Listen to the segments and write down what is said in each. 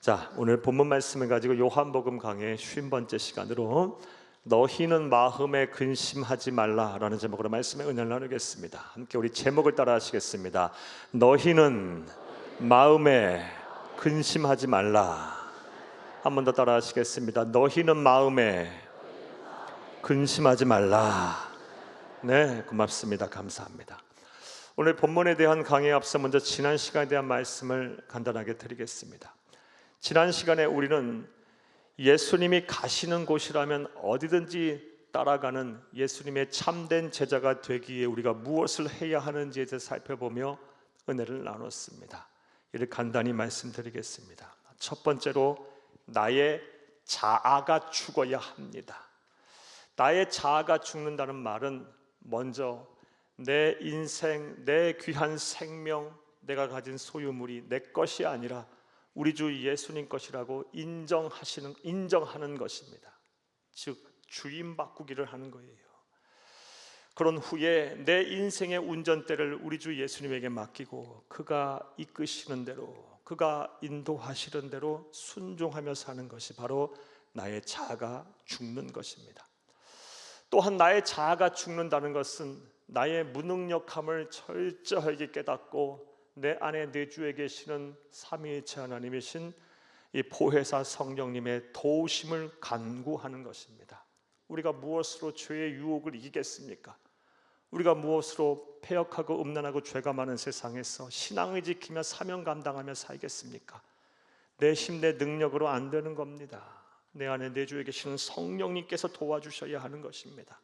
자, 오늘 본문 말씀을 가지고 요한복음 강의 50번째 시간으로 너희는 마음에 근심하지 말라라는 제목으로 말씀의 은혜를 나누겠습니다. 함께 우리 제목을 따라 하시겠습니다. 너희는 마음에 근심하지 말라. 한 번 더 따라 하시겠습니다. 너희는 마음에 근심하지 말라. 네, 고맙습니다. 감사합니다. 오늘 본문에 대한 강의에 앞서 먼저 지난 시간에 대한 말씀을 간단하게 드리겠습니다. 지난 시간에 우리는 예수님이 가시는 곳이라면 어디든지 따라가는 예수님의 참된 제자가 되기 위해 우리가 무엇을 해야 하는지에 대해서 살펴보며 은혜를 나눴습니다. 이를 간단히 말씀드리겠습니다. 첫 번째로 나의 자아가 죽어야 합니다. 나의 자아가 죽는다는 말은 먼저 내 인생, 내 귀한 생명, 내가 가진 소유물이 내 것이 아니라 우리 주 예수님 것이라고 인정하는 것입니다. 즉 주인 바꾸기를 하는 거예요. 그런 후에 내 인생의 운전대를 우리 주 예수님에게 맡기고 그가 이끄시는 대로, 그가 인도하시는 대로 순종하며 사는 것이 바로 나의 자아가 죽는 것입니다. 또한 나의 자아가 죽는다는 것은 나의 무능력함을 철저하게 깨닫고 내 안에 내주에 계시는 삼위일체 하나님이신 이 보혜사 성령님의 도우심을 간구하는 것입니다. 우리가 무엇으로 죄의 유혹을 이기겠습니까? 우리가 무엇으로 패역하고 음란하고 죄가 많은 세상에서 신앙을 지키며 사명 감당하며 살겠습니까? 내 힘, 내 능력으로 안 되는 겁니다. 내 안에 내주에 계시는 성령님께서 도와주셔야 하는 것입니다.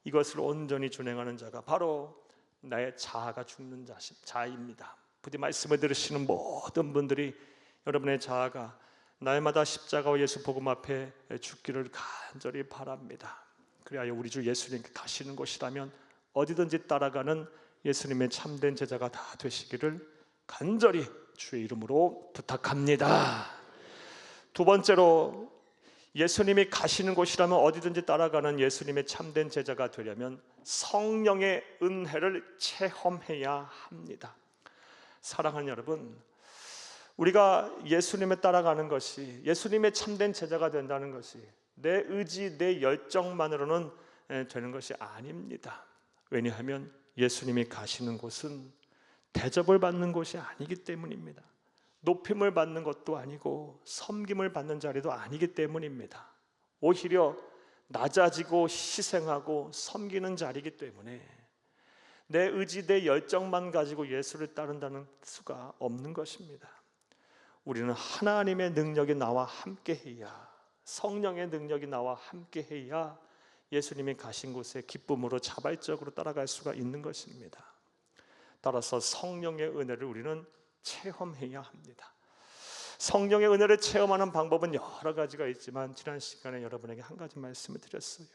이것을 온전히 준행하는 자가 바로 나의 자아가 죽는 자입니다. 부디 말씀을 들으시는 모든 분들이 여러분의 자아가 날마다 십자가와 예수 복음 앞에 죽기를 간절히 바랍니다. 그래야 우리 주 예수님께 가시는 곳이라면 어디든지 따라가는 예수님의 참된 제자가 다 되시기를 간절히 주의 이름으로 부탁합니다. 두 번째로 예수님이 가시는 곳이라면 어디든지 따라가는 예수님의 참된 제자가 되려면 성령의 은혜를 체험해야 합니다. 사랑하는 여러분, 우리가 예수님을 따라가는 것이, 예수님의 참된 제자가 된다는 것이 내 의지, 내 열정만으로는 되는 것이 아닙니다. 왜냐하면 예수님이 가시는 곳은 대접을 받는 곳이 아니기 때문입니다. 높임을 받는 것도 아니고 섬김을 받는 자리도 아니기 때문입니다. 오히려 낮아지고 희생하고 섬기는 자리이기 때문에 내 의지, 내 열정만 가지고 예수를 따른다는 수가 없는 것입니다. 우리는 하나님의 능력이 나와 함께해야, 성령의 능력이 나와 함께해야 예수님이 가신 곳에 기쁨으로 자발적으로 따라갈 수가 있는 것입니다. 따라서 성령의 은혜를 우리는 체험해야 합니다. 성령의 은혜를 체험하는 방법은 여러 가지가 있지만 지난 시간에 여러분에게 한 가지 말씀을 드렸어요.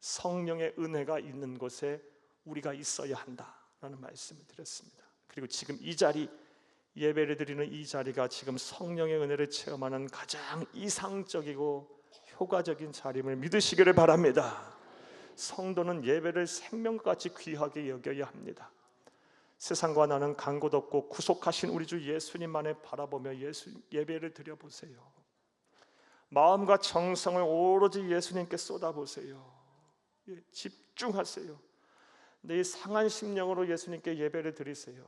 성령의 은혜가 있는 곳에 우리가 있어야 한다라는 말씀을 드렸습니다. 그리고 지금 이 자리, 예배를 드리는 이 자리가 지금 성령의 은혜를 체험하는 가장 이상적이고 효과적인 자리임을 믿으시기를 바랍니다. 성도는 예배를 생명같이 귀하게 여겨야 합니다. 세상과 나는 간 곳 없고 구속하신 우리 주 예수님만을 바라보며 예배를 드려보세요. 마음과 정성을 오로지 예수님께 쏟아보세요. 집중하세요. 내 상한 심령으로 예수님께 예배를 드리세요.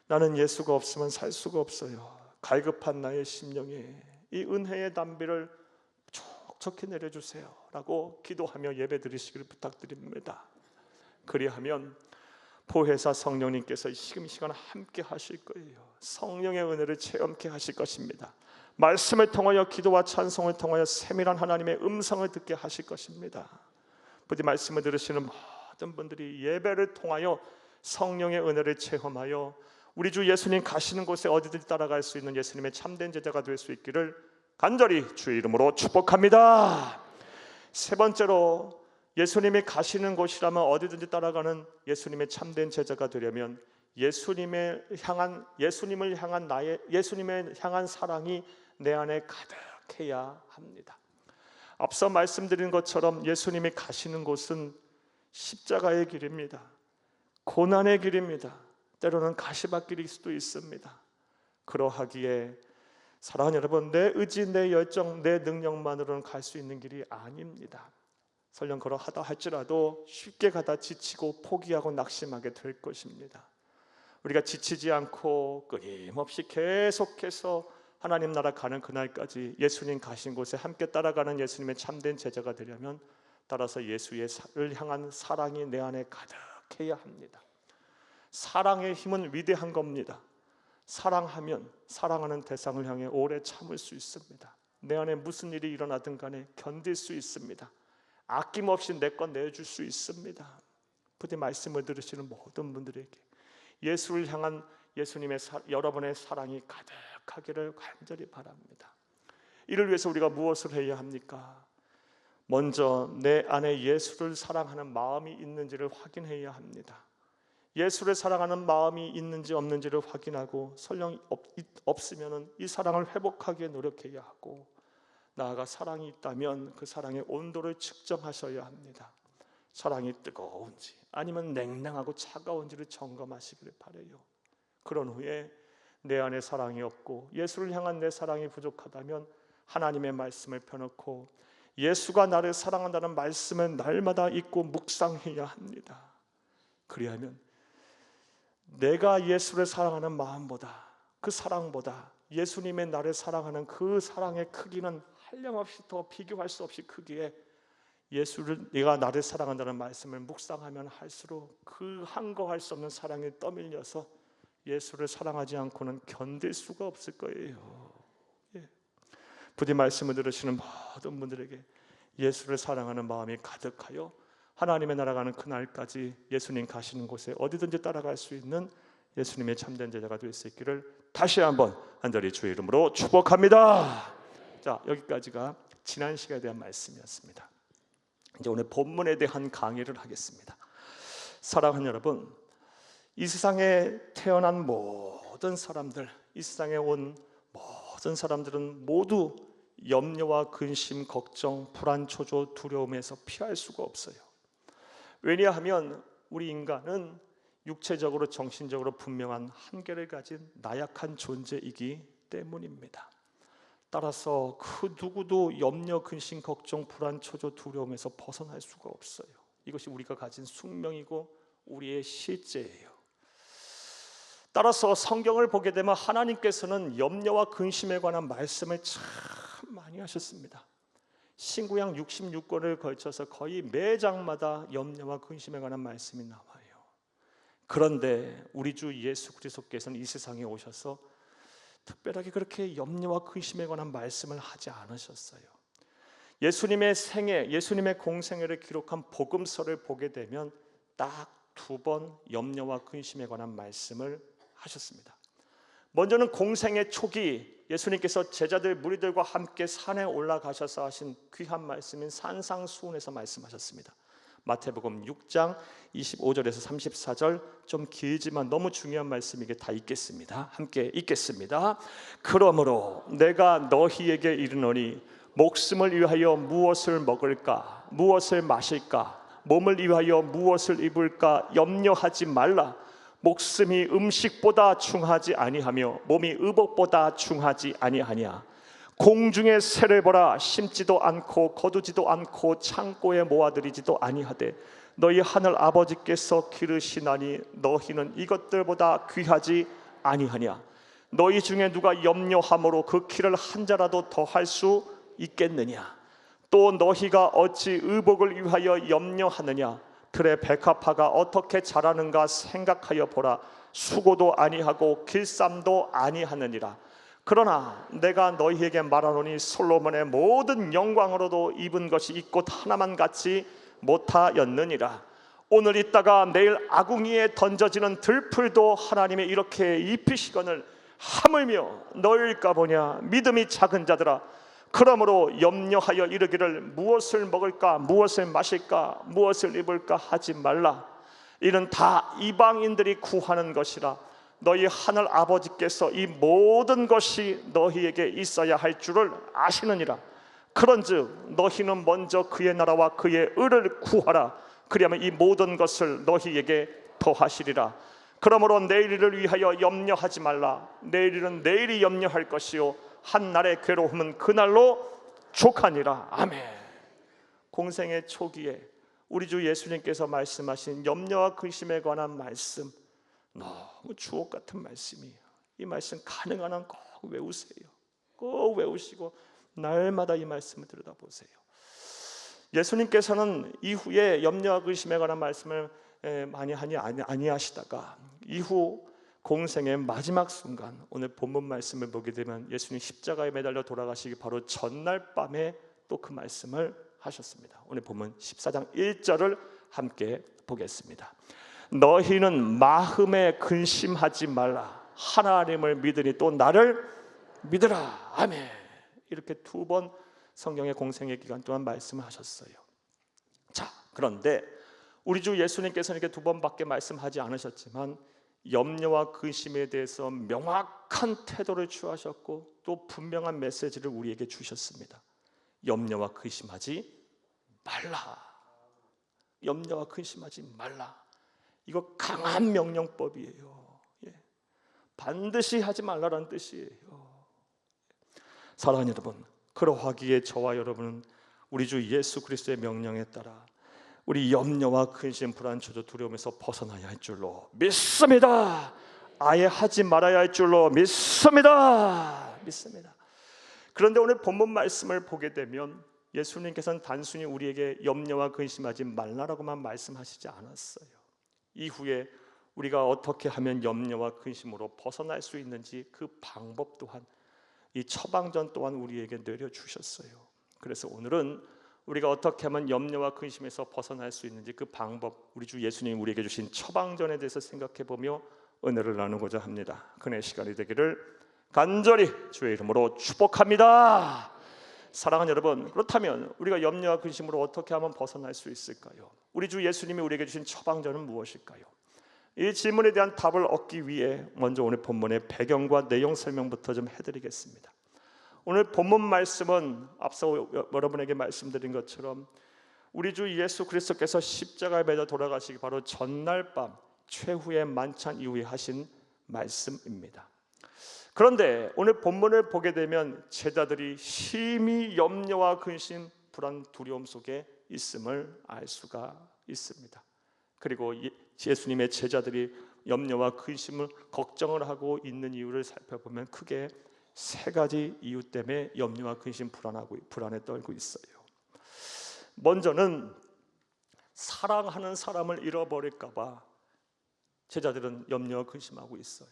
나는 예수가 없으면 살 수가 없어요. 갈급한 나의 심령에 이 은혜의 담비를 촉촉히 내려주세요 라고 기도하며 예배 드리시기를 부탁드립니다. 그리하면 보혜사 성령님께서 지금 이 시간 함께 하실 거예요. 성령의 은혜를 체험케 하실 것입니다. 말씀을 통하여, 기도와 찬송을 통하여 세밀한 하나님의 음성을 듣게 하실 것입니다. 부디 말씀을 들으시는 모든 분들이 예배를 통하여 성령의 은혜를 체험하여 우리 주 예수님 가시는 곳에 어디든지 따라갈 수 있는 예수님의 참된 제자가 될 수 있기를 간절히 주의 이름으로 축복합니다. 세 번째로, 예수님이 가시는 곳이라면 어디든지 따라가는 예수님의 참된 제자가 되려면 예수님을 향한 사랑이 내 안에 가득해야 합니다. 앞서 말씀드린 것처럼 예수님이 가시는 곳은 십자가의 길입니다. 고난의 길입니다. 때로는 가시밭길일 수도 있습니다. 그러하기에 사랑하는 여러분, 내 의지, 내 열정, 내 능력만으로는 갈 수 있는 길이 아닙니다. 설령 그러하다 할지라도 쉽게 가다 지치고 포기하고 낙심하게 될 것입니다. 우리가 지치지 않고 끊임없이 계속해서 하나님 나라 가는 그날까지 예수님 가신 곳에 함께 따라가는 예수님의 참된 제자가 되려면 따라서 예수를 향한 사랑이 내 안에 가득해야 합니다. 사랑의 힘은 위대한 겁니다. 사랑하면 사랑하는 대상을 향해 오래 참을 수 있습니다. 내 안에 무슨 일이 일어나든 간에 견딜 수 있습니다. 아낌없이 내 것 내줄 수 있습니다. 부디 말씀을 들으시는 모든 분들에게 예수를 향한 예수님의 여러분의 사랑이 가득하기를 간절히 바랍니다. 이를 위해서 우리가 무엇을 해야 합니까? 먼저 내 안에 예수를 사랑하는 마음이 있는지를 확인해야 합니다. 예수를 사랑하는 마음이 있는지 없는지를 확인하고 설령 없으면 이 사랑을 회복하기에 노력해야 하고, 나아가 사랑이 있다면 그 사랑의 온도를 측정하셔야 합니다. 사랑이 뜨거운지 아니면 냉랭하고 차가운지를 점검하시기를 바라요. 그런 후에 내 안에 사랑이 없고 예수를 향한 내 사랑이 부족하다면 하나님의 말씀을 펴놓고 예수가 나를 사랑한다는 말씀을 날마다 읽고 묵상해야 합니다. 그리하면 내가 예수를 사랑하는 마음보다, 그 사랑보다 예수님의 나를 사랑하는 그 사랑의 크기는 한량없이 더 비교할 수 없이 크기에 예수를, 내가 나를 사랑한다는 말씀을 묵상하면 할수록 그 한거할 수 없는 사랑에 떠밀려서 예수를 사랑하지 않고는 견딜 수가 없을 거예요. 부디 말씀을 들으시는 모든 분들에게 예수를 사랑하는 마음이 가득하여 하나님의 나라 가는 그날까지 예수님 가시는 곳에 어디든지 따라갈 수 있는 예수님의 참된 제자가 될 수 있기를 다시 한번 간절히 주의 이름으로 축복합니다. 자, 여기까지가 지난 시간에 대한 말씀이었습니다. 이제 오늘 본문에 대한 강의를 하겠습니다. 사랑하는 여러분, 이 세상에 태어난 모든 사람들, 이 세상에 온 모든 사람들은 모두 염려와 근심, 걱정, 불안, 초조, 두려움에서 피할 수가 없어요. 왜냐하면 우리 인간은 육체적으로 정신적으로 분명한 한계를 가진 나약한 존재이기 때문입니다. 따라서 그 누구도 염려, 근심, 걱정, 불안, 초조, 두려움에서 벗어날 수가 없어요. 이것이 우리가 가진 숙명이고 우리의 실제예요. 따라서 성경을 보게 되면 하나님께서는 염려와 근심에 관한 말씀을 참 많이 하셨습니다. 신구약 66권을 걸쳐서 거의 매 장마다 염려와 근심에 관한 말씀이 나와요. 그런데 우리 주 예수 그리스도께서는 이 세상에 오셔서 특별하게 그렇게 염려와 근심에 관한 말씀을 하지 않으셨어요. 예수님의 생애, 예수님의 공생애를 기록한 복음서를 보게 되면 딱 2번 염려와 근심에 관한 말씀을 하셨습니다. 먼저는 공생애 초기 예수님께서 제자들 무리들과 함께 산에 올라가셔서 하신 귀한 말씀인 산상수훈에서 말씀하셨습니다. 마태복음 6장 25절에서 34절, 좀 길지만 너무 중요한 말씀이게 다 읽겠습니다. 함께 읽겠습니다. 그러므로 내가 너희에게 이르노니 목숨을 위하여 무엇을 먹을까, 무엇을 마실까, 몸을 위하여 무엇을 입을까 염려하지 말라. 목숨이 음식보다 중하지 아니하며 몸이 의복보다 중하지 아니하냐. 공중의 새를 보라. 심지도 않고 거두지도 않고 창고에 모아들이지도 아니하되 너희 하늘 아버지께서 기르시나니 너희는 이것들보다 귀하지 아니하냐. 너희 중에 누가 염려함으로 그 키를 한 자라도 더할 수 있겠느냐. 또 너희가 어찌 의복을 위하여 염려하느냐. 들의 백합화가 어떻게 자라는가 생각하여 보라. 수고도 아니하고 길쌈도 아니하느니라. 그러나 내가 너희에게 말하노니 솔로몬의 모든 영광으로도 입은 것이 이 꽃 하나만 같이 못하였느니라. 오늘 있다가 내일 아궁이에 던져지는 들풀도 하나님의 이렇게 입히시거늘 하물며 너희일까 보냐. 믿음이 작은 자들아, 그러므로 염려하여 이르기를 무엇을 먹을까, 무엇을 마실까, 무엇을 입을까 하지 말라. 이는 다 이방인들이 구하는 것이라. 너희 하늘 아버지께서 이 모든 것이 너희에게 있어야 할 줄을 아시느니라. 그런즉 너희는 먼저 그의 나라와 그의 의를 구하라. 그리하면 이 모든 것을 너희에게 더하시리라. 그러므로 내일을 위하여 염려하지 말라. 내일은 내일이 염려할 것이요 한 날의 괴로움은 그날로 족하니라. 아멘. 공생의 초기에 우리 주 예수님께서 말씀하신 염려와 근심에 관한 말씀, 너무 주옥 같은 말씀이에요. 이 말씀 가능한 한 꼭 외우세요. 꼭 외우시고 날마다 이 말씀을 들여다보세요. 예수님께서는 이후에 염려와 근심에 관한 말씀을 많이 아니하시다가 이후 공생의 마지막 순간, 오늘 본문 말씀을 보게 되면 예수님 십자가에 매달려 돌아가시기 바로 전날 밤에 또 그 말씀을 하셨습니다. 오늘 본문 14장 1절을 함께 보겠습니다. 너희는 마음에 근심하지 말라. 하나님을 믿으니 또 나를 믿으라. 아멘. 이렇게 두 번 성경의 공생의 기간 동안 말씀을 하셨어요. 자, 그런데 우리 주 예수님께서는 이렇게 두 번밖에 말씀하지 않으셨지만 염려와 근심에 대해서 명확한 태도를 취하셨고 또 분명한 메시지를 우리에게 주셨습니다. 염려와 근심하지 말라. 염려와 근심하지 말라. 이거 강한 명령법이에요. 반드시 하지 말라라는 뜻이에요. 사랑하는 여러분, 그러하기에 저와 여러분은 우리 주 예수 그리스도의 명령에 따라 우리 염려와 근심, 불안, 초조, 두려움에서 벗어나야 할 줄로 믿습니다. 아예 하지 말아야 할 줄로 믿습니다. 그런데 오늘 본문 말씀을 보게 되면 예수님께서는 단순히 우리에게 염려와 근심하지 말라라고만 말씀하시지 않았어요. 이후에 우리가 어떻게 하면 염려와 근심으로 벗어날 수 있는지 그 방법 또한, 이 처방전 또한 우리에게 내려주셨어요. 그래서 오늘은 우리가 어떻게 하면 염려와 근심에서 벗어날 수 있는지 그 방법, 우리 주 예수님이 우리에게 주신 처방전에 대해서 생각해보며 은혜를 나누고자 합니다. 그의 시간이 되기를 간절히 주의 이름으로 축복합니다. 사랑하는 여러분, 그렇다면 우리가 염려와 근심으로 어떻게 하면 벗어날 수 있을까요? 우리 주 예수님이 우리에게 주신 처방전은 무엇일까요? 이 질문에 대한 답을 얻기 위해 먼저 오늘 본문의 배경과 내용 설명부터 좀 해드리겠습니다. 오늘 본문 말씀은 앞서 여러분에게 말씀드린 것처럼 우리 주 예수 그리스도께서 십자가에 매달려 돌아가시기 바로 전날 밤 최후의 만찬 이후에 하신 말씀입니다. 그런데 오늘 본문을 보게 되면 제자들이 심히 염려와 근심, 불안, 두려움 속에 있음을 알 수가 있습니다. 그리고 예수님의 제자들이 염려와 근심을 걱정을 하고 있는 이유를 살펴보면 크게 세 가지 이유 때문에 염려와 근심, 불안에 떨고 있어요. 먼저는 사랑하는 사람을 잃어버릴까 봐 제자들은 염려와 근심하고 있어요.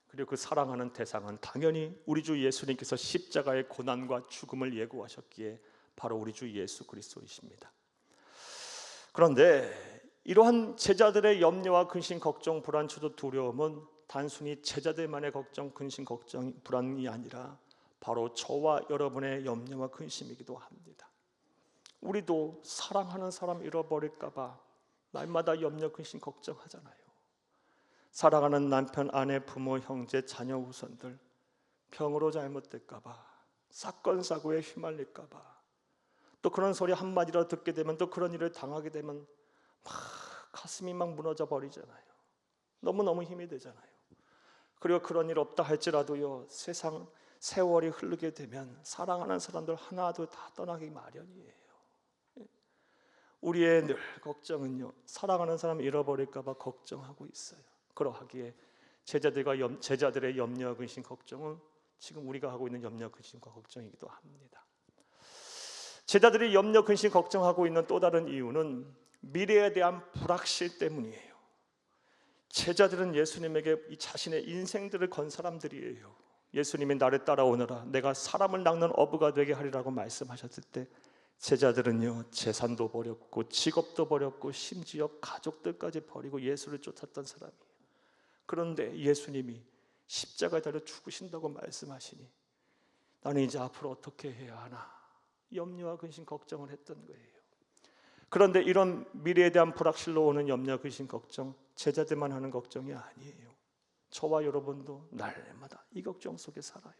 그리고 그 사랑하는 대상은 당연히 우리 주 예수님께서 십자가의 고난과 죽음을 예고하셨기에 바로 우리 주 예수 그리스도이십니다. 그런데 이러한 제자들의 염려와 근심, 걱정, 불안, 초조, 두려움은 단순히 제자들만의 걱정, 근심, 걱정, 불안이 아니라 바로 저와 여러분의 염려와 근심이기도 합니다. 우리도 사랑하는 사람 잃어버릴까 봐 날마다 염려, 근심, 걱정하잖아요. 사랑하는 남편, 아내, 부모, 형제, 자녀, 후손들 병으로 잘못될까 봐, 사건, 사고에 휘말릴까 봐, 또 그런 소리 한마디라도 듣게 되면, 또 그런 일을 당하게 되면 막 가슴이 막 무너져 버리잖아요. 너무너무 힘이 되잖아요. 그리고 그런 일 없다 할지라도요, 세월이 흐르게 되면 사랑하는 사람들 하나둘 다 떠나기 마련이에요. 우리의 늘 걱정은요, 사랑하는 사람 잃어버릴까 봐 걱정하고 있어요. 그러하기에 제자들의 염려, 근심, 걱정은 지금 우리가 하고 있는 염려, 근심과 걱정이기도 합니다. 제자들이 염려, 근심, 걱정하고 있는 또 다른 이유는 미래에 대한 불확실 때문이에요. 제자들은 예수님에게 이 자신의 인생들을 건 사람들이에요. 예수님이 나를 따라오너라, 내가 사람을 낚는 어부가 되게 하리라고 말씀하셨을 때 제자들은요, 재산도 버렸고 직업도 버렸고 심지어 가족들까지 버리고 예수를 쫓았던 사람이에요. 그런데 예수님이 십자가에 달려 죽으신다고 말씀하시니 나는 이제 앞으로 어떻게 해야 하나 염려와 근심, 걱정을 했던 거예요. 그런데 이런 미래에 대한 불확실로 오는 염려, 근심, 걱정, 제자들만 하는 걱정이 아니에요. 저와 여러분도 날마다 이 걱정 속에 살아요.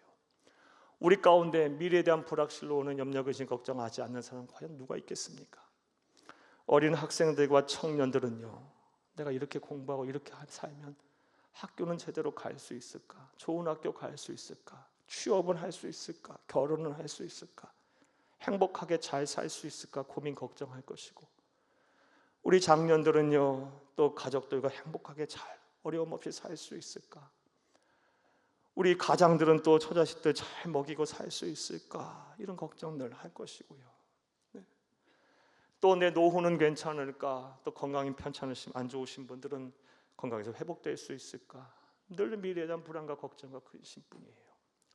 우리 가운데 미래에 대한 불확실로 오는 염려, 근심, 걱정하지 않는 사람 과연 누가 있겠습니까? 어린 학생들과 청년들은요, 내가 이렇게 공부하고 이렇게 살면 학교는 제대로 갈 수 있을까? 좋은 학교 갈 수 있을까? 취업은 할 수 있을까? 결혼은 할 수 있을까? 행복하게 잘 살 수 있을까? 고민 걱정할 것이고, 우리 장년들은요, 또 가족들과 행복하게 잘 어려움 없이 살 수 있을까? 우리 가장들은 또 처자식들 잘 먹이고 살 수 있을까? 이런 걱정들 할 것이고요. 또 내 노후는 괜찮을까? 또 건강이 편찮으시면 안 좋으신 분들은 건강에서 회복될 수 있을까? 늘 미래에 대한 불안과 걱정과 근심뿐이에요.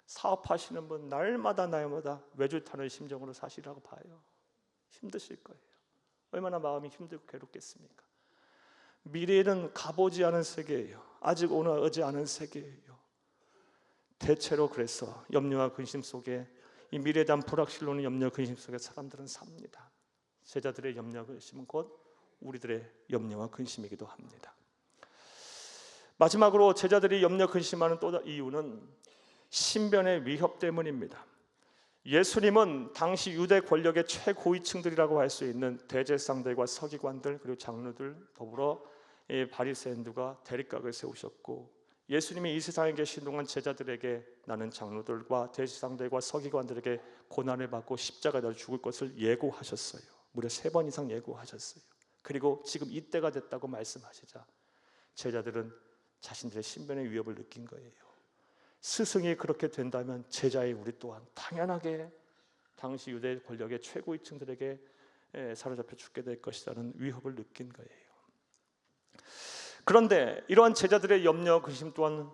사업하시는 분 날마다 외줄 타는 심정으로 사시라고 봐요. 힘드실 거예요. 얼마나 마음이 힘들고 괴롭겠습니까? 미래는 가보지 않은 세계예요. 아직 오지 않은 세계예요. 대체로 그래서 염려와 근심 속에, 이 미래에 대한 불확실로는 염려 근심 속에 사람들은 삽니다. 제자들의 염려 근심은 곧 우리들의 염려와 근심이기도 합니다. 마지막으로 제자들이 염려 근심하는 또 이유는 신변의 위협 때문입니다. 예수님은 당시 유대 권력의 최고위층들이라고 할 수 있는 대제사장들과 서기관들, 그리고 장로들, 더불어 바리새인들과 대립각을 세우셨고, 예수님이 이 세상에 계신 동안 제자들에게 나는 장로들과 대제사장들과 서기관들에게 고난을 받고 십자가에 달려 죽을 것을 예고하셨어요. 무려 3번 이상 예고하셨어요. 그리고 지금 이때가 됐다고 말씀하시자 제자들은 자신들의 신변의 위협을 느낀 거예요. 스승이 그렇게 된다면 제자의 우리 또한 당연하게 당시 유대 권력의 최고위층들에게 사로잡혀 죽게 될 것이라는 위협을 느낀 거예요. 그런데 이러한 제자들의 염려 근심 또한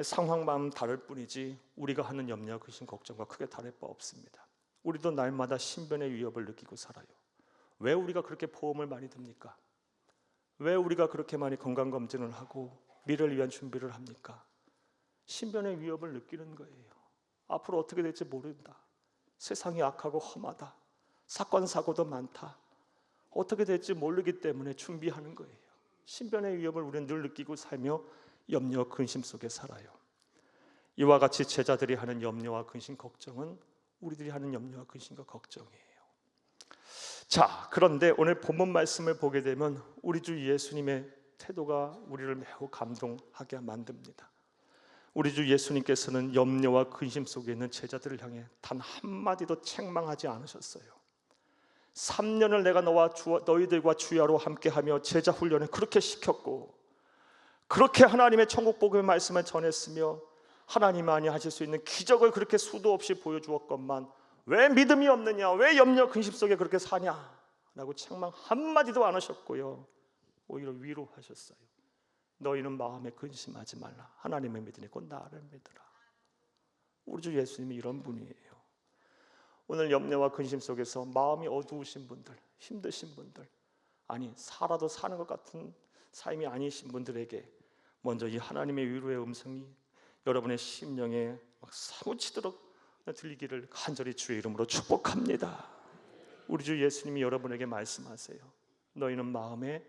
상황만 다를 뿐이지 우리가 하는 염려 근심 걱정과 크게 다를 바 없습니다. 우리도 날마다 신변의 위협을 느끼고 살아요. 왜 우리가 그렇게 보험을 많이 듭니까? 왜 우리가 그렇게 많이 건강검진을 하고 미래를 위한 준비를 합니까? 신변의 위협을 느끼는 거예요. 앞으로 어떻게 될지 모른다. 세상이 악하고 험하다. 사건 사고도 많다. 어떻게 될지 모르기 때문에 준비하는 거예요. 신변의 위협을 우리는 늘 느끼고 살며 염려 근심 속에 살아요. 이와 같이 제자들이 하는 염려와 근심 걱정은 우리들이 하는 염려와 근심과 걱정이에요. 자, 그런데 오늘 본문 말씀을 보게 되면 우리 주 예수님의 태도가 우리를 매우 감동하게 만듭니다. 우리 주 예수님께서는 염려와 근심 속에 있는 제자들을 향해 단 한마디도 책망하지 않으셨어요. 3년을 내가 너희들과 주야로 함께하며 제자 훈련을 그렇게 시켰고, 그렇게 하나님의 천국 복음의 말씀을 전했으며 하나님만이 하실 수 있는 기적을 그렇게 수도 없이 보여주었건만 왜 믿음이 없느냐, 왜 염려 근심 속에 그렇게 사냐 라고 책망 한마디도 안 하셨고요, 오히려 위로하셨어요. 너희는 마음에 근심하지 말라. 하나님을 믿으니 곧 나를 믿으라. 우리 주 예수님이 이런 분이에요. 오늘 염려와 근심 속에서 마음이 어두우신 분들, 힘드신 분들, 아니 살아도 사는 것 같은 삶이 아니신 분들에게 먼저 이 하나님의 위로의 음성이 여러분의 심령에 막 사무치도록 들리기를 간절히 주의 이름으로 축복합니다. 우리 주 예수님이 여러분에게 말씀하세요. 너희는 마음에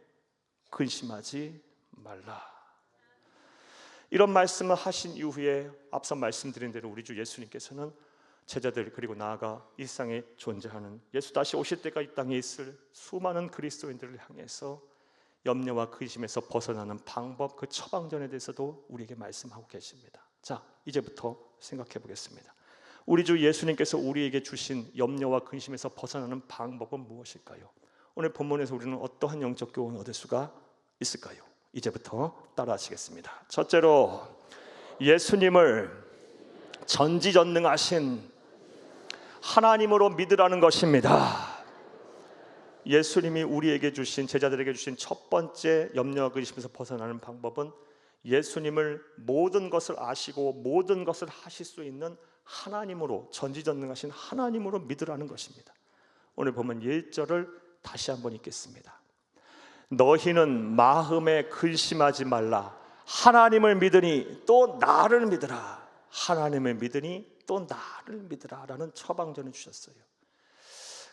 근심하지 말라. 이런 말씀을 하신 이후에 앞서 말씀드린 대로 우리 주 예수님께서는 제자들, 그리고 나아가 이 세상에 존재하는 예수 다시 오실 때가 이 땅에 있을 수많은 그리스도인들을 향해서 염려와 근심에서 벗어나는 방법, 그 처방전에 대해서도 우리에게 말씀하고 계십니다. 자, 이제부터 생각해 보겠습니다. 우리 주 예수님께서 우리에게 주신 염려와 근심에서 벗어나는 방법은 무엇일까요? 오늘 본문에서 우리는 어떠한 영적 교훈을 얻을 수가 있을까요? 이제부터 따라하시겠습니다. 첫째로, 예수님을 전지전능하신 하나님으로 믿으라는 것입니다. 예수님이 우리에게 주신, 제자들에게 주신 첫 번째 염려와 근심에서 벗어나는 방법은 예수님을 모든 것을 아시고 모든 것을 하실 수 있는 하나님으로, 전지전능하신 하나님으로 믿으라는 것입니다. 오늘 보면 1절을 다시 한번 읽겠습니다. 너희는 마음에 근심하지 말라. 하나님을 믿으니 또 나를 믿으라. 하나님을 믿으니 또 나를 믿으라 라는 처방전을 주셨어요.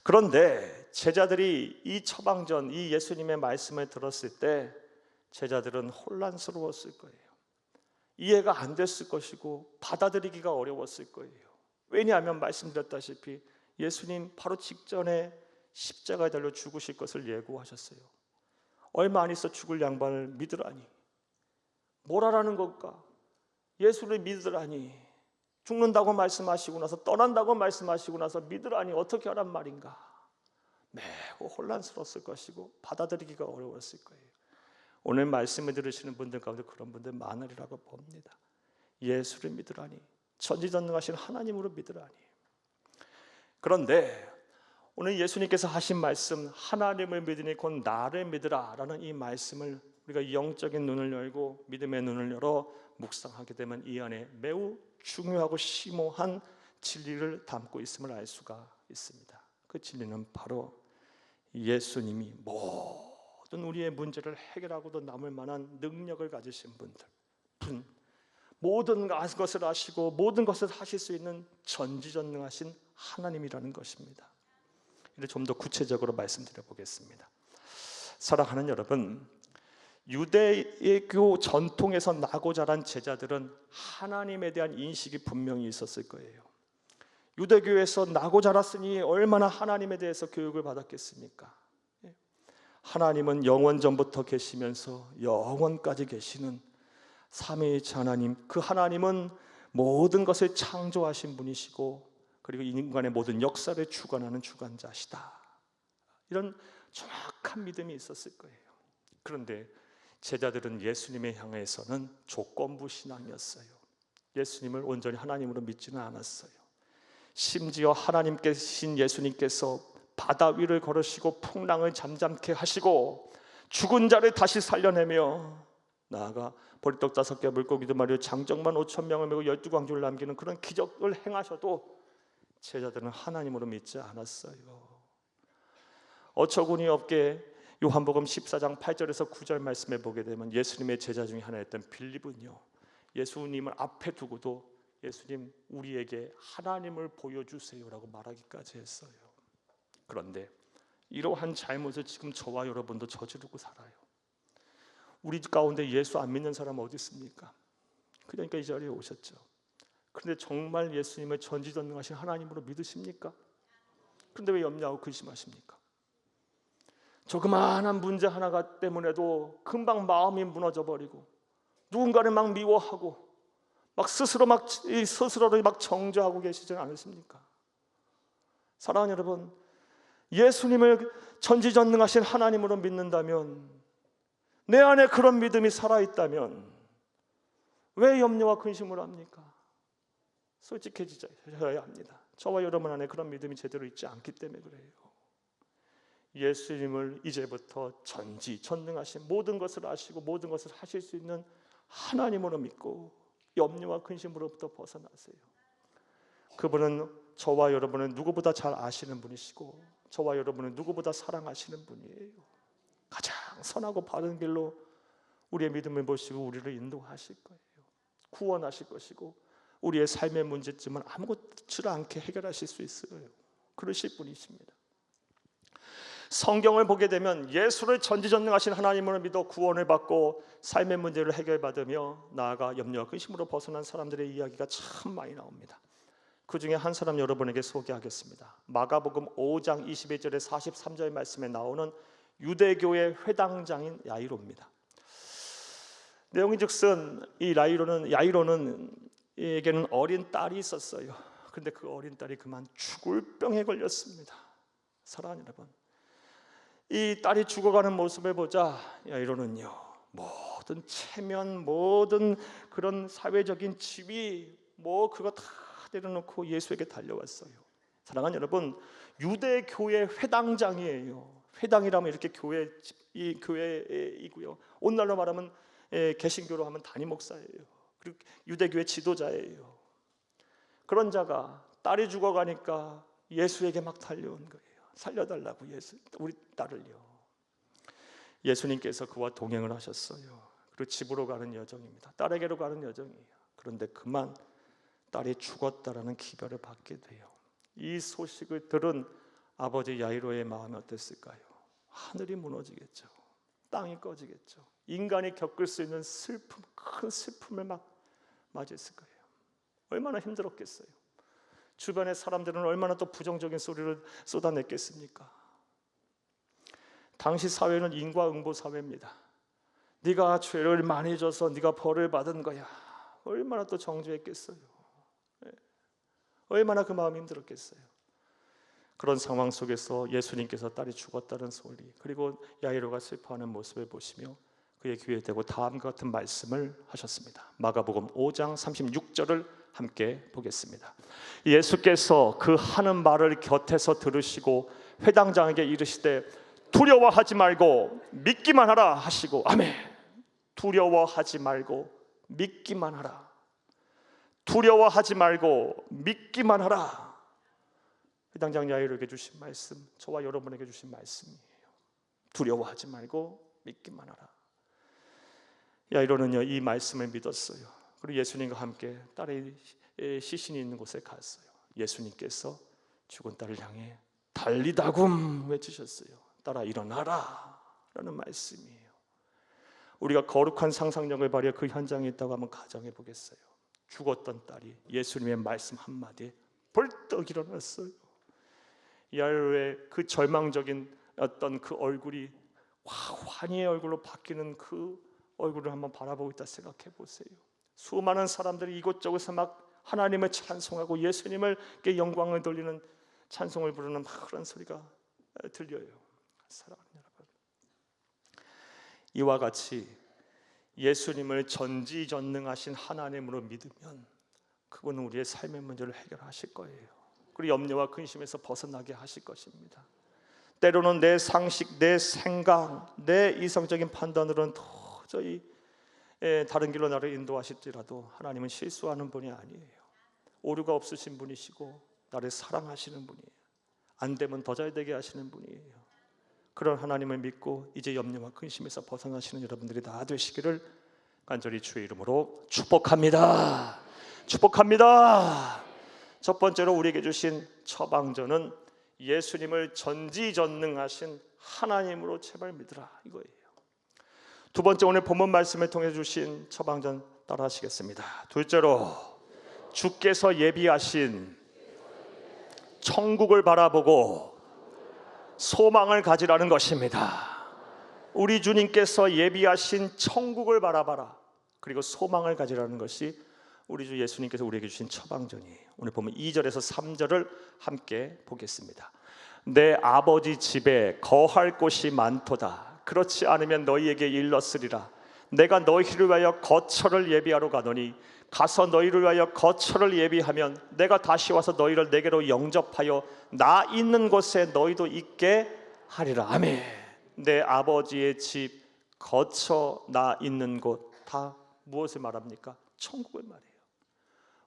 그런데 제자들이 이 처방전, 이 예수님의 말씀을 들었을 때 제자들은 혼란스러웠을 거예요. 이해가 안 됐을 것이고 받아들이기가 어려웠을 거예요. 왜냐하면 말씀드렸다시피 예수님 바로 직전에 십자가에 달려 죽으실 것을 예고하셨어요. 얼마 안 있어 죽을 양반을 믿으라니, 뭐라라는 걸까? 예수를 믿으라니, 죽는다고 말씀하시고 나서 떠난다고 말씀하시고 나서 믿으라니 어떻게 하란 말인가? 매우 혼란스러웠을 것이고 받아들이기가 어려웠을 거예요. 오늘 말씀을 들으시는 분들 가운데 그런 분들 많으리라고 봅니다. 예수를 믿으라니, 전지전능하신 하나님으로 믿으라니. 그런데 오늘 예수님께서 하신 말씀, 하나님을 믿으니 곧 나를 믿으라 라는 이 말씀을 우리가 영적인 눈을 열고 믿음의 눈을 열어 묵상하게 되면 이 안에 매우 중요하고 심오한 진리를 담고 있음을 알 수가 있습니다. 그 진리는 바로 예수님이 모든 우리의 문제를 해결하고도 남을 만한 능력을 가지신 분들, 모든 것을 아시고 모든 것을 하실 수 있는 전지전능하신 하나님이라는 것입니다. 이를 좀 더 구체적으로 말씀드려 보겠습니다. 사랑하는 여러분, 유대교 전통에서 나고 자란 제자들은 하나님에 대한 인식이 분명히 있었을 거예요. 유대교에서 나고 자랐으니 얼마나 하나님에 대해서 교육을 받았겠습니까? 하나님은 영원 전부터 계시면서 영원까지 계시는 삼위일체 하나님, 그 하나님은 모든 것을 창조하신 분이시고 그리고 인간의 모든 역사를 주관하는 주관자시다. 이런 정확한 믿음이 있었을 거예요. 그런데 제자들은 예수님에 향해서는 조건부 신앙이었어요. 예수님을 온전히 하나님으로 믿지는 않았어요. 심지어 하나님께신 예수님께서 바다 위를 걸으시고 풍랑을 잠잠케 하시고 죽은 자를 다시 살려내며 나아가 보리떡 5개 물고기 2마리 장정만 5,000명을 메고 12광주를 남기는 그런 기적을 행하셔도 제자들은 하나님으로 믿지 않았어요. 어처구니 없게 요한복음 14장 8절에서 9절 말씀에 보게 되면 예수님의 제자 중에 하나였던 빌립은요, 예수님을 앞에 두고도 예수님 우리에게 하나님을 보여주세요라고 말하기까지 했어요. 그런데 이러한 잘못을 지금 저와 여러분도 저지르고 살아요. 우리 가운데 예수 안 믿는 사람 어디 있습니까? 그러니까 이 자리에 오셨죠. 그런데 정말 예수님을 전지전능하신 하나님으로 믿으십니까? 그런데 왜 염려하고 근심하십니까? 조그마한 문제 하나가 때문에도 금방 마음이 무너져 버리고 누군가를 막 미워하고 막 스스로를 막 정죄하고 계시지 않으십니까? 사랑하는 여러분, 예수님을 전지전능하신 하나님으로 믿는다면, 내 안에 그런 믿음이 살아있다면 왜 염려와 근심을 합니까? 솔직해져야 합니다. 저와 여러분 안에 그런 믿음이 제대로 있지 않기 때문에 그래요. 예수님을 이제부터 전지전능하신, 모든 것을 아시고 모든 것을 하실 수 있는 하나님으로 믿고 염려와 근심으로부터 벗어나세요. 그분은 저와 여러분을 누구보다 잘 아시는 분이시고 저와 여러분을 누구보다 사랑하시는 분이에요. 가장 선하고 바른 길로 우리의 믿음을 보시고 우리를 인도하실 거예요. 구원하실 것이고 우리의 삶의 문제점은 아무것도 않게 해결하실 수 있어요. 그러실 분이십니다. 성경을 보게 되면 예수를 전지전능하신 하나님으로 믿어 구원을 받고 삶의 문제를 해결받으며 나아가 염려와 근심으로 벗어난 사람들의 이야기가 참 많이 나옵니다. 그 중에 한 사람 여러분에게 소개하겠습니다. 마가복음 5장 21절에 43절 말씀에 나오는 유대교의 회당장인 야이로입니다. 내용인즉슨 이 야이로는에게는 어린 딸이 있었어요. 그런데 그 어린 딸이 그만 죽을 병에 걸렸습니다. 사랑하는 여러분, 이 딸이 죽어가는 모습을 보자 야이로는요, 모든 체면, 모든 그런 사회적인 지위, 그거 다 내려놓고 예수에게 달려왔어요. 사랑하는 여러분, 유대교의 회당장이에요. 회당이라면 이렇게 교회이고요. 오늘날로 말하면 개신교로 하면 담임 목사예요. 그리고 유대교의 지도자예요. 그런 자가 딸이 죽어가니까 예수에게 막 달려온 거예요. 살려달라고, 우리 딸을요. 예수님께서 그와 동행을 하셨어요. 그리고 집으로 가는 여정입니다. 딸에게로 가는 여정이에요. 그런데 그만 딸이 죽었다라는 기별을 받게 돼요. 이 소식을 들은 아버지 야이로의 마음이 어땠을까요? 하늘이 무너지겠죠. 땅이 꺼지겠죠. 인간이 겪을 수 있는 슬픔, 큰 슬픔을 막 맞이했을 거예요. 얼마나 힘들었겠어요. 주변의 사람들은 얼마나 또 부정적인 소리를 쏟아냈겠습니까? 당시 사회는 인과응보 사회입니다. 네가 죄를 많이 져서 네가 벌을 받은 거야. 얼마나 또 정죄했겠어요. 얼마나 그 마음이 힘들었겠어요. 그런 상황 속에서 예수님께서 딸이 죽었다는 소리, 그리고 야이로가 슬퍼하는 모습을 보시며 그의 귀에 대고 다음과 같은 말씀을 하셨습니다. 마가복음 5장 36절을 함께 보겠습니다. 예수께서 그 하는 말을 곁에서 들으시고 회당장에게 이르시되 두려워하지 말고 믿기만 하라 하시고, 아멘. 두려워하지 말고 믿기만 하라. 두려워하지 말고 믿기만 하라. 회당장 야이로에게 주신 말씀, 저와 여러분에게 주신 말씀이에요. 두려워하지 말고 믿기만 하라. 야이로는요, 이 말씀을 믿었어요. 그리고 예수님과 함께 딸의 시신이 있는 곳에 갔어요. 예수님께서 죽은 딸을 향해 달리다굼 외치셨어요. 딸아 일어나라 라는 말씀이에요. 우리가 거룩한 상상력을 발휘해 그 현장에 있다고 한번 가정해 보겠어요. 죽었던 딸이 예수님의 말씀 한마디에 벌떡 일어났어요. 야이로의 그 절망적인 어떤 그 얼굴이 환희의 얼굴로 바뀌는 그 얼굴을 한번 바라보고 있다 생각해 보세요. 수많은 사람들이 이곳저곳에서 막 하나님을 찬송하고 예수님께 영광을 돌리는 찬송을 부르는 그런 소리가 들려요. 사랑하는 여러분, 이와 같이 예수님을 전지전능하신 하나님으로 믿으면 그분은 우리의 삶의 문제를 해결하실 거예요. 그리고 염려와 근심에서 벗어나게 하실 것입니다. 때로는 내 상식, 내 생각, 내 이성적인 판단으로는 도저히 다른 길로 나를 인도하실지라도 하나님은 실수하는 분이 아니에요. 오류가 없으신 분이시고 나를 사랑하시는 분이에요. 안 되면 더 잘 되게 하시는 분이에요. 그런 하나님을 믿고 이제 염려와 근심에서 벗어나시는 여러분들이 다 되시기를 간절히 주의 이름으로 축복합니다. 축복합니다. 첫 번째로 우리에게 주신 처방전은 예수님을 전지전능하신 하나님으로 제발 믿으라, 이거예요. 두 번째, 오늘 본문 말씀을 통해 주신 처방전 따라 하시겠습니다. 둘째로, 주께서 예비하신 천국을 바라보고 소망을 가지라는 것입니다. 우리 주님께서 예비하신 천국을 바라봐라, 그리고 소망을 가지라는 것이 우리 주 예수님께서 우리에게 주신 처방전이에요. 오늘 보면 2절에서 3절을 함께 보겠습니다. 내 아버지 집에 거할 곳이 많도다. 그렇지 않으면 너희에게 일렀으리라. 내가 너희를 위하여 거처를 예비하러 가노니 가서 너희를 위하여 거처를 예비하면 내가 다시 와서 너희를 내게로 영접하여 나 있는 곳에 너희도 있게 하리라. 아멘. 내 아버지의 집, 거처, 나 있는 곳, 다 무엇을 말합니까? 천국을 말해요.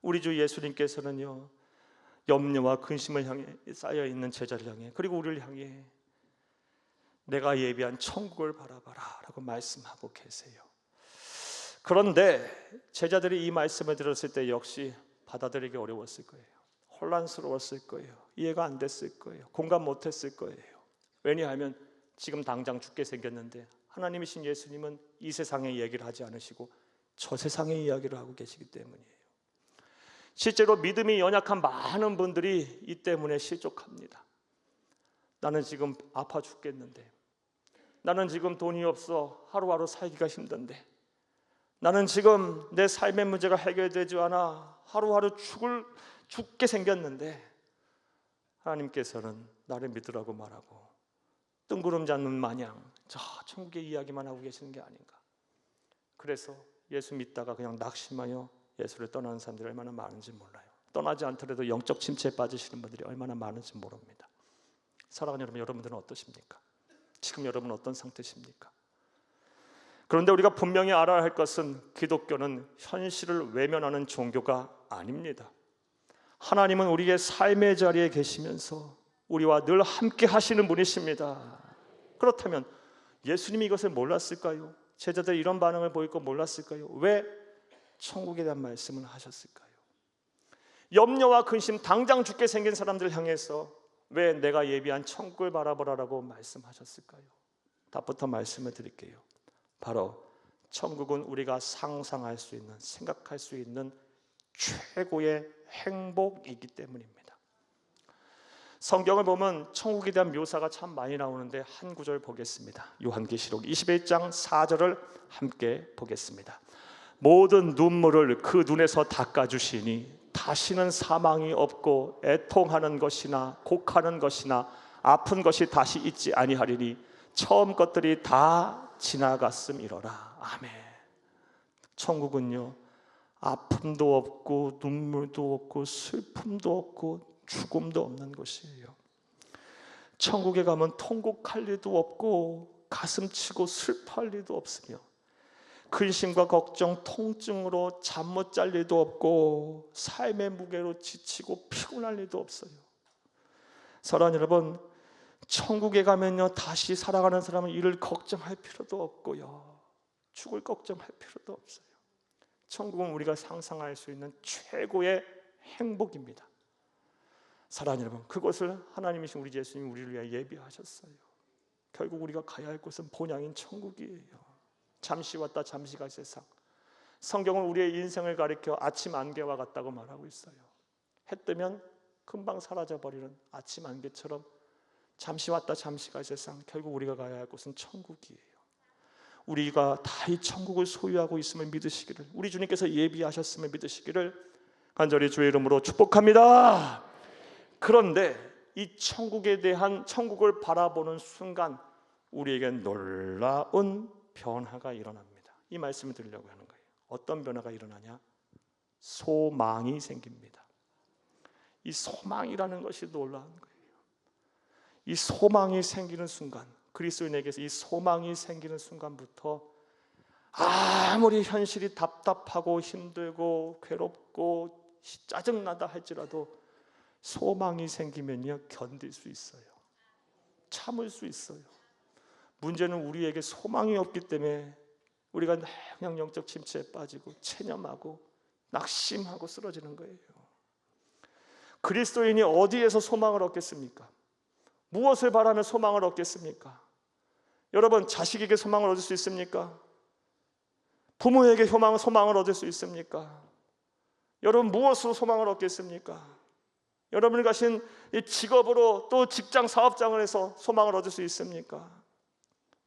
우리 주 예수님께서는요, 염려와 근심을 향해 쌓여있는 제자를 향해, 그리고 우리를 향해 내가 예비한 천국을 바라봐라 라고 말씀하고 계세요. 그런데 제자들이 이 말씀을 들었을 때 역시 받아들이기 어려웠을 거예요. 혼란스러웠을 거예요. 이해가 안 됐을 거예요. 공감 못했을 거예요. 왜냐하면 지금 당장 죽게 생겼는데 하나님이신 예수님은 이 세상의 얘기를 하지 않으시고 저 세상의 이야기를 하고 계시기 때문이에요. 실제로 믿음이 연약한 많은 분들이 이 때문에 실족합니다. 나는 지금 아파 죽겠는데, 나는 지금 돈이 없어 하루하루 살기가 힘든데, 나는 지금 내 삶의 문제가 해결되지 않아 하루하루 죽게 생겼는데, 하나님께서는 나를 믿으라고 말하고 뜬구름 잡는 마냥 저 천국의 이야기만 하고 계시는 게 아닌가. 그래서 예수 믿다가 그냥 낙심하여 예수를 떠나는 사람들이 얼마나 많은지 몰라요. 떠나지 않더라도 영적 침체에 빠지시는 분들이 얼마나 많은지 모릅니다. 사랑하는 여러분, 여러분들은 어떠십니까? 지금 여러분은 어떤 상태십니까? 그런데 우리가 분명히 알아야 할 것은 기독교는 현실을 외면하는 종교가 아닙니다. 하나님은 우리의 삶의 자리에 계시면서 우리와 늘 함께 하시는 분이십니다. 그렇다면 예수님이 이것을 몰랐을까요? 제자들이 이런 반응을 보일 거 몰랐을까요? 왜 천국에 대한 말씀을 하셨을까요? 염려와 근심, 당장 죽게 생긴 사람들 향해서 왜 내가 예비한 천국을 바라보라라고 말씀하셨을까요? 답부터 말씀을 드릴게요. 바로 천국은 우리가 상상할 수 있는, 생각할 수 있는 최고의 행복이기 때문입니다. 성경을 보면 천국에 대한 묘사가 참 많이 나오는데 한 구절 보겠습니다. 요한계시록 21장 4절을 함께 보겠습니다. 모든 눈물을 그 눈에서 닦아주시니 다시는 사망이 없고 애통하는 것이나 곡하는 것이나 아픈 것이 다시 있지 아니하리니 처음 것들이 다 지나갔음이로라. 아멘. 천국은요, 아픔도 없고 눈물도 없고 슬픔도 없고 죽음도 없는 곳이에요. 천국에 가면 통곡할 일도 없고 가슴치고 슬퍼할 일도 없으며 근심과 걱정, 통증으로 잠 못 잘 일도 없고 삶의 무게로 지치고 피곤할 일도 없어요. 사랑하는 여러분, 천국에 가면요, 다시 살아가는 사람은 이를 걱정할 필요도 없고요, 죽을 걱정할 필요도 없어요. 천국은 우리가 상상할 수 있는 최고의 행복입니다. 사랑하는 여러분, 그것을 하나님이신 우리 예수님이 우리를 위해 예비하셨어요. 결국 우리가 가야 할 곳은 본향인 천국이에요. 잠시 왔다 잠시 갈 세상. 성경은 우리의 인생을 가리켜 아침 안개와 같다고 말하고 있어요. 해 뜨면 금방 사라져버리는 아침 안개처럼 잠시 왔다 잠시 갈 세상, 결국 우리가 가야 할 곳은 천국이에요. 우리가 다 이 천국을 소유하고 있음을 믿으시기를, 우리 주님께서 예비하셨음을 믿으시기를 간절히 주의 이름으로 축복합니다. 그런데 이 천국에 대한, 천국을 바라보는 순간 우리에게 놀라운 변화가 일어납니다. 이 말씀을 드리려고 하는 거예요. 어떤 변화가 일어나냐? 소망이 생깁니다. 이 소망이라는 것이 놀라운 거예요. 이 소망이 생기는 순간, 그리스도인에게서 이 소망이 생기는 순간부터 아무리 현실이 답답하고 힘들고 괴롭고 짜증나다 할지라도 소망이 생기면요, 견딜 수 있어요. 참을 수 있어요. 문제는 우리에게 소망이 없기 때문에 우리가 그냥 영적 침체에 빠지고 체념하고 낙심하고 쓰러지는 거예요. 그리스도인이 어디에서 소망을 얻겠습니까? 무엇을 바라며 소망을 얻겠습니까? 여러분, 자식에게 소망을 얻을 수 있습니까? 부모에게 소망을 얻을 수 있습니까? 여러분, 무엇으로 소망을 얻겠습니까? 여러분이 가신 이 직업으로, 또 직장 사업장을 해서 소망을 얻을 수 있습니까?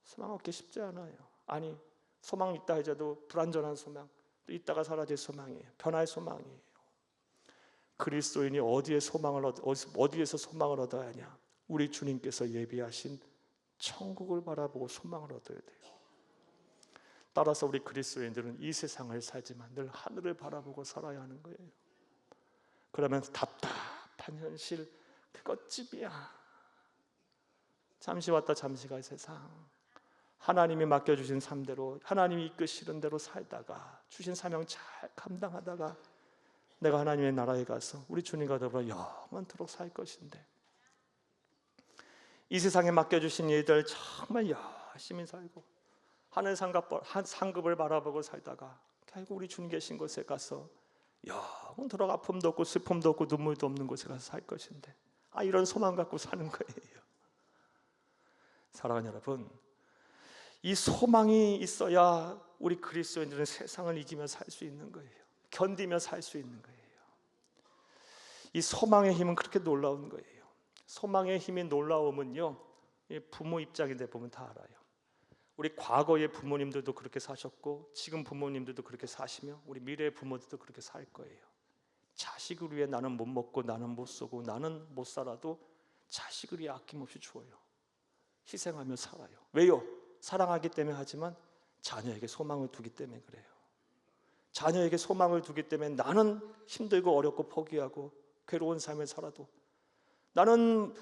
소망 얻기 쉽지 않아요. 아니, 소망 있다 해도 불완전한 소망, 또 있다가 사라질 소망이에요. 변화의 소망이에요. 그리스도인이 어디에서 소망을 얻어야 하냐? 우리 주님께서 예비하신 천국을 바라보고 소망을 얻어야 돼요. 따라서 우리 그리스도인들은 이 세상을 살지만 늘 하늘을 바라보고 살아야 하는 거예요. 그러면 답답한 현실, 그것집이야. 잠시 왔다 잠시 갈 세상. 하나님이 맡겨주신 삶대로, 하나님이 이끄시는 대로 살다가, 주신 사명 잘 감당하다가 내가 하나님의 나라에 가서 우리 주님과 더불어 영원토록 살 것인데, 이 세상에 맡겨주신 일들 정말 열심히 살고 하늘 상급을 바라보고 살다가 결국 우리 주님 계신 곳에 가서 영원토록 아픔도 없고 슬픔도 없고 눈물도 없는 곳에 가서 살 것인데, 이런 소망 갖고 사는 거예요. 사랑하는 여러분, 이 소망이 있어야 우리 그리스도인들은 세상을 이기며 살 수 있는 거예요. 견디며 살 수 있는 거예요. 이 소망의 힘은 그렇게 놀라운 거예요. 소망의 힘이 놀라움은요, 부모 입장인데 보면 다 알아요. 우리 과거의 부모님들도 그렇게 사셨고 지금 부모님들도 그렇게 사시며 우리 미래의 부모들도 그렇게 살 거예요. 자식을 위해 나는 못 먹고 나는 못 쓰고 나는 못 살아도 자식을 위해 아낌없이 주어요. 희생하며 살아요. 왜요? 사랑하기 때문에 하지만 자녀에게 소망을 두기 때문에 그래요. 자녀에게 소망을 두기 때문에 나는 힘들고 어렵고 포기하고 괴로운 삶을 살아도, 나는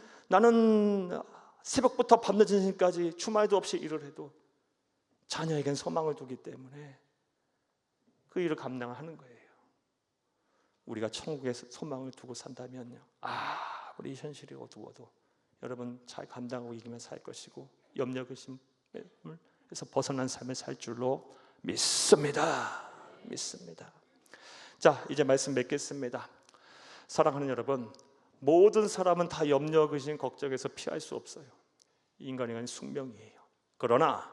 새벽부터 밤늦은 시간까지 주말도 없이 일을 해도 자녀에겐 소망을 두기 때문에 그 일을 감당하는 거예요. 우리가 천국에 소망을 두고 산다면요, 우리 현실이 어두워도 여러분 잘 감당하고 이기며 살 것이고 염려 근심에서 벗어난 삶을 살 줄로 믿습니다. 자, 이제 말씀 맺겠습니다. 사랑하는 여러분, 모든 사람은 다 염려 근심 걱정에서 피할 수 없어요. 인간은 숙명이에요. 그러나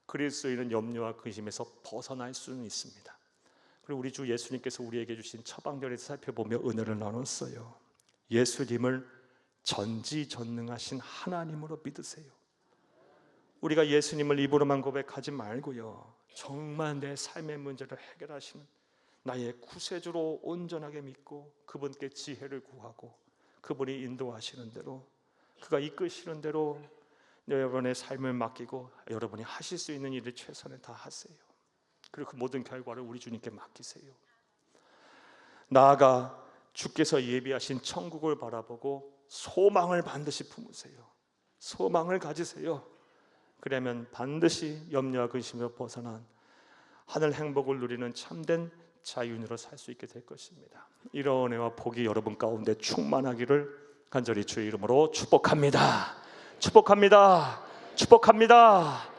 그리스도인은 염려와 근심에서 벗어날 수는 있습니다. 그리고 우리 주 예수님께서 우리에게 주신 처방전에서 살펴보며 은혜를 나눴어요. 예수님을 전지전능하신 하나님으로 믿으세요. 우리가 예수님을 입으로만 고백하지 말고요, 정말 내 삶의 문제를 해결하시는, 나의 구세주로 온전하게 믿고 그분께 지혜를 구하고 그분이 인도하시는 대로, 그가 이끄시는 대로 여러분의 삶을 맡기고 여러분이 하실 수 있는 일을 최선을 다하세요. 그리고 그 모든 결과를 우리 주님께 맡기세요. 나아가 주께서 예비하신 천국을 바라보고 소망을 반드시 품으세요. 소망을 가지세요. 그러면 반드시 염려와 근심에서 벗어난 하늘 행복을 누리는 참된 자유인으로 살 수 있게 될 것입니다. 이런 은혜와 복이 여러분 가운데 충만하기를 간절히 주의 이름으로 축복합니다. 축복합니다. 축복합니다.